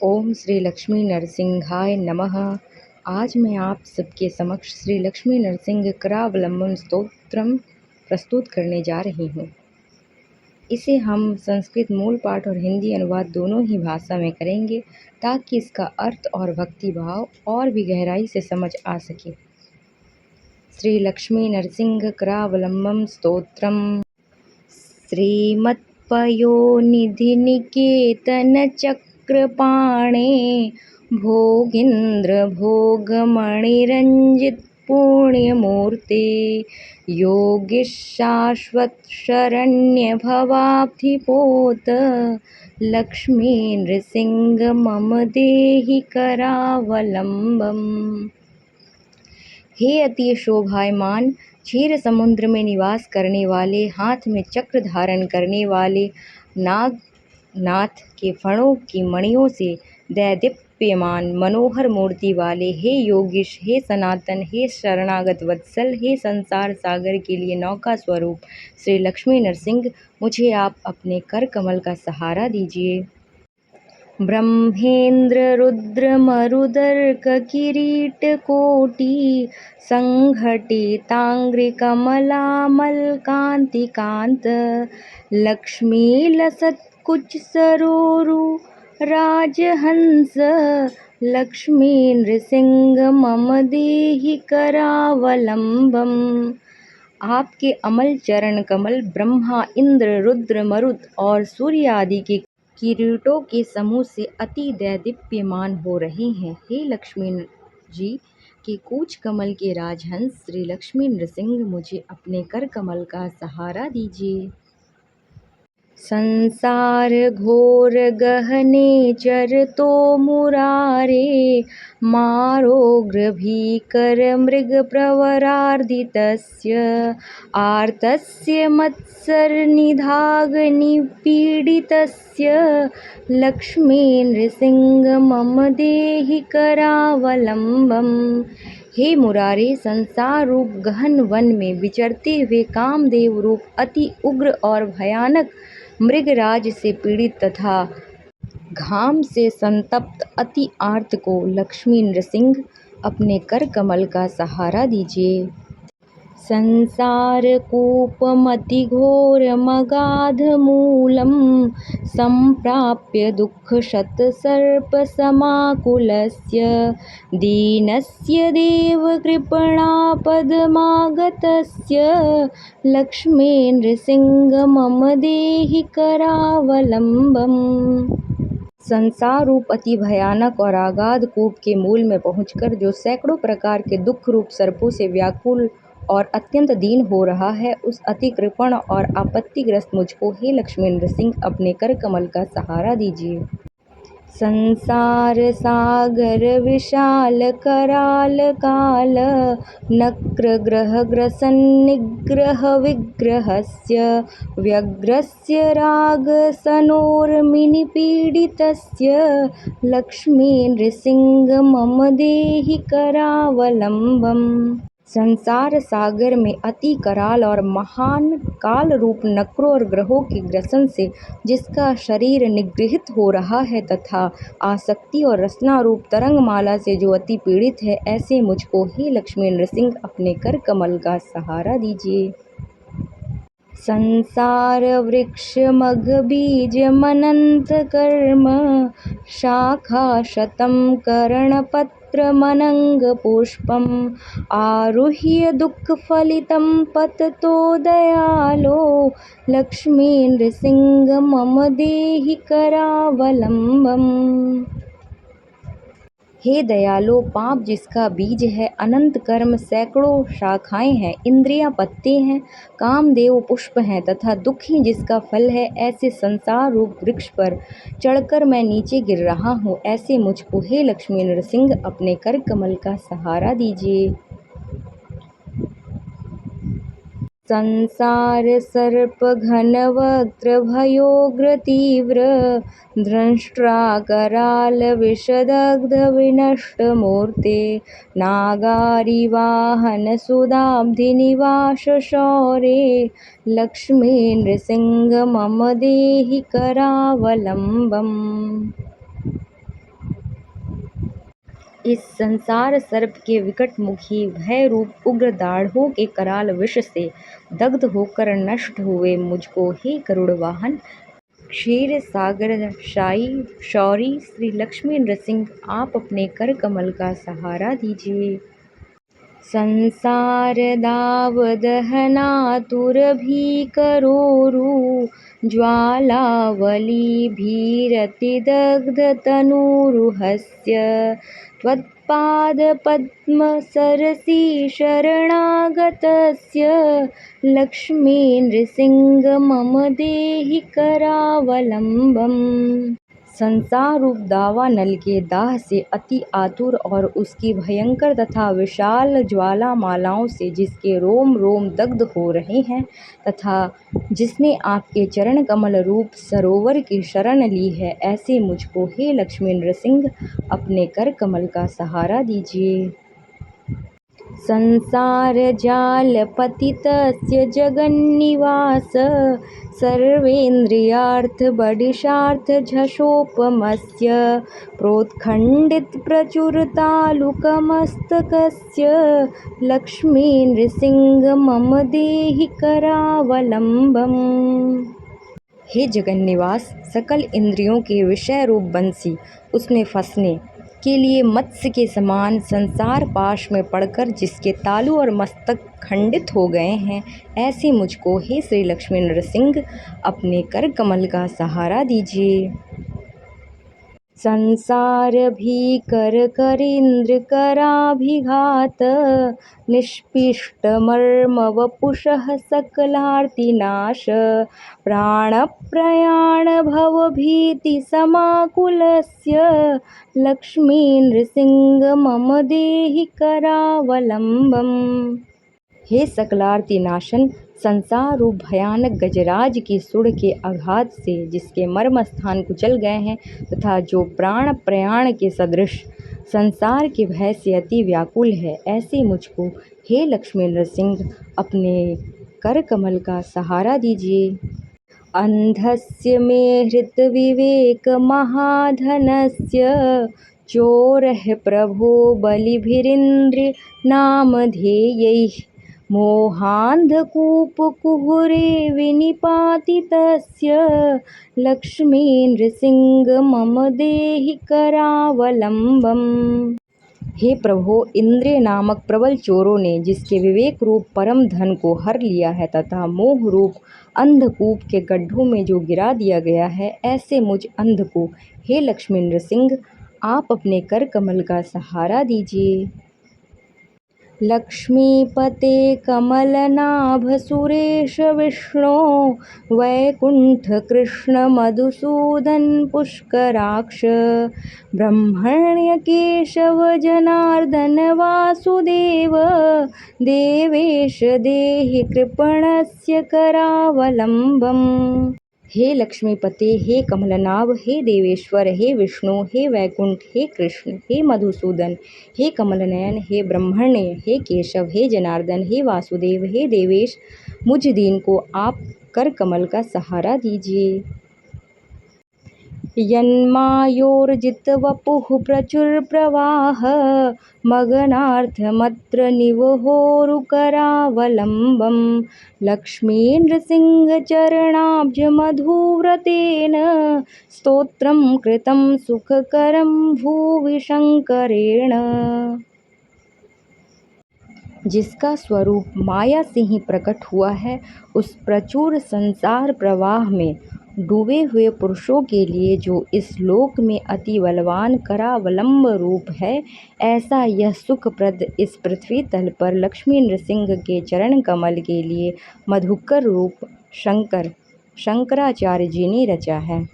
ओम श्री लक्ष्मी नरसिंहाय नमः। आज मैं आप सबके समक्ष श्री लक्ष्मी नरसिंह करावलंबन स्तोत्रम प्रस्तुत करने जा रही हूँ। इसे हम संस्कृत मूल पाठ और हिंदी अनुवाद दोनों ही भाषा में करेंगे ताकि इसका अर्थ और भक्ति भाव और भी गहराई से समझ आ सके। श्री लक्ष्मी नरसिंह करावलंबन स्तोत्रम। श्रीमत्पयोनिधि निकेतन चक्रपाणे भोगीन्द्र भोगमणिरञ्जित पुण्यमूर्ते योगीश शाश्वत शरण्य भवाब्धिपोत लक्ष्मी नृसिंह मम देहि करावलंबम्। हे अति शोभायमान क्षीर समुद्र में निवास करने वाले, हाथ में चक्र धारण करने वाले, नागनाथ के फणों की मणियों से दैदीप्यमान मनोहर मूर्ति वाले, हे योगीश, हे सनातन, हे शरणागत वत्सल, हे संसार सागर के लिए नौका स्वरूप श्री लक्ष्मी नरसिंह, मुझे आप अपने कर कमल का सहारा दीजिए। ब्रह्मेन्द्र रुद्र मरुदर्क किरीट कोटि संघटितांग्रिकमलामलकांतिकांत लक्ष्मी लसत् कुच सरोरु राजहंस लक्ष्मी नृसिंह मम देहि करावलंबम्। आपके अमल चरण कमल ब्रह्मा, इंद्र, रुद्र, मरुत और सूर्य आदि के किरीटों के समूह से अति दैदीप्यमान हो रहे हैं। हे लक्ष्मी जी के कूच कमल के राजहंस श्री लक्ष्मी नृसिंह, मुझे अपने कर कमल का सहारा दीजिए। संसार घोर गहने चरतो मुरारे मारोग्र भीकर मृग प्रवरार्दितस्य आर्तस्य मत्सर निधाग निपीडितस्य लक्ष्मी नृसिंह मम देहि करावलंबम्। हे मुरारे, संसार रूप गहन वन में विचरते हुए कामदेव रूप अति उग्र और भयानक मृगराज से पीड़ित तथा घाम से संतप्त अति आर्त को लक्ष्मी नृसिंह अपने कर कमल का सहारा दीजिए। संसार कूपमति घोर मगाध मूलम संप्राप्य दुःख शत सर्प समाकुलस्य दीनस्य देव कृपणा पदमागतस्य लक्ष्मी नृसिंह मम देहि करावलंबम्। संसार रूप अति भयानक और आगाध कूप के मूल में पहुंचकर जो सैकड़ों प्रकार के दुख रूप सर्पों से व्याकुल और अत्यंत दीन हो रहा है, उस अति कृपण और आपत्तिग्रस्त मुझको हे लक्ष्मी नृसिंह अपने कर कमल का सहारा दीजिए। संसार सागर विशाल कराल काल नक्र ग्रह ग्रसन निग्रह विग्रहस्य व्यग्रस्य राग सनोर्मिनिपीडितस्य लक्ष्मी नृसिंह मम देहि करावलंबम्। संसार सागर में अति कराल और महान काल रूप नक्रों और ग्रहों के ग्रसन से जिसका शरीर निगृहित हो रहा है तथा आसक्ति और रसना रूप तरंगमाला से जो अति पीड़ित है, ऐसे मुझको हे लक्ष्मी नृसिंह अपने कर कमल का सहारा दीजिए। संसार वृक्ष मघ बीज मनंत कर्म शाखा शतम करण पत्र मनंग पुष्पम आरुह्य दुःख फलितं पततो दयालो लक्ष्मी नृसिंह मम देहि करावलंबम्। हे दयालो, पाप जिसका बीज है, अनंत कर्म सैकड़ों शाखाएं हैं, इंद्रियां पत्ते हैं, कामदेव पुष्प हैं तथा दुख ही जिसका फल है, ऐसे संसार रूप वृक्ष पर चढ़कर मैं नीचे गिर रहा हूँ, ऐसे मुझको हे लक्ष्मी नृसिंह अपने कर कमल का सहारा दीजिए। संसार सर्प घन वक्त्र भयोग्र तीव्र दंष्ट्रा कराल विषदग्ध विनष्ट मूर्ते नागारि वाहन सुदाब्धि निवास शौरे लक्ष्मी नृसिंह मम देहि करावलंबम्। इस संसार सर्प के विकटमुखी भय रूप उग्र दाढ़ों के कराल विष से दग्ध होकर नष्ट हुए मुझको हे गरुड़ वाहन, क्षीर सागर शाही शौरी श्री लक्ष्मी नृसिंह आप अपने कर कमल का सहारा दीजिए। संसार दाव दहनातुर भीकरोरु ज्वालावली भीरति दग्ध तनूरुहस्य त्वत्पाद पद्म सरसी शरणागतस्य लक्ष्मी नृसिंह मम देहि करावलंबम्। संसार रूप दावा नल के दाह से अति आतुर और उसकी भयंकर तथा विशाल ज्वालामालाओं से जिसके रोम रोम दग्ध हो रहे हैं तथा जिसने आपके चरण कमल रूप सरोवर की शरण ली है, ऐसे मुझको हे लक्ष्मी नृसिंह अपने कर कमल का सहारा दीजिए। संसार जाल पतितस्य जगन्निवास सर्वेन्द्रियार्थ बडिशार्थ झषोपमस्य प्रोत्खण्डित प्रचुर तालुकमस्तकस्य लक्ष्मी नृसिंह मम देहि करावलंबम्। हे जगन्निवास, सकल इंद्रियों के विषय रूप बंसी उसमें फंसने के लिए मत्स्य के समान संसार पाश में पड़कर जिसके तालु और मस्तक खंडित हो गए हैं, ऐसे मुझको हे श्री लक्ष्मी नृसिंह अपने कर कमल का सहारा दीजिए। संसार भीकर करीन्द्र कराभिघात निष्पिष्ट मर्म वपुषः सकलार्तिनाश प्राण प्रयाण भव भीति समाकुलस्य लक्ष्मी नृसिंह मम देहि करावलंबम्। हे सकलार्ति नाशन, संसार रूप भयानक गजराज की सुड़ के आघात से जिसके मर्म स्थान कुचल गए हैं तथा जो प्राण प्रयाण के सदृश संसार के भय से अति व्याकुल है, ऐसे मुझको हे लक्ष्मी नृसिंह अपने कर कमल का सहारा दीजिए। अंधस्य मे हृत विवेक महाधनस्य चोरः प्रभो बलिभिरिन्द्र नामधेयैः मोहान्धकूपकुहरे विनिपातितस्य लक्ष्मी नृसिंह मम देहि करावलंबम्। हे प्रभो, इंद्रिय नामक प्रबल चोरों ने जिसके विवेक रूप परम धन को हर लिया है तथा मोह रूप अंधकूप के गड्ढों में जो गिरा दिया गया है, ऐसे मुझ अंध को हे लक्ष्मी नृसिंह आप अपने कर कमल का सहारा दीजिए। लक्ष्मीपते कमलनाभ सुरेश विष्णो वैकुंठ कृष्ण मधुसूदन पुष्कराक्ष ब्रह्मण्य केशव जनार्दन वासुदेव देवेश देहि कृपणस्य करावलंबम्। हे लक्ष्मीपते, हे कमलनाभ, हे देवेश्वर, हे विष्णु, हे वैकुंठ, हे कृष्ण, हे मधुसूदन, हे कमलनयन, हे ब्रह्मण्य, हे केशव, हे जनार्दन, हे वासुदेव, हे देवेश, मुझ दीन को आप कर कमल का सहारा दीजिए। यन्मायोर्जितवपुः प्रचुरप्रवाह मगनार्थमत्र निवहोरुकरावलम्बम् लक्ष्मी नृसिंहचरणाब्जमधुव्रतेन स्तोत्रं कृतं सुखकरं भुवि शंकरेण। जिसका स्वरूप माया से ही प्रकट हुआ है, उस प्रचुर संसार प्रवाह में डूबे हुए पुरुषों के लिए जो इस लोक में अति बलवान करावलंब रूप है, ऐसा यह सुखप्रद इस पृथ्वी तल पर लक्ष्मी नृसिंह के चरण कमल के लिए मधुकर रूप शंकराचार्य जी ने रचा है।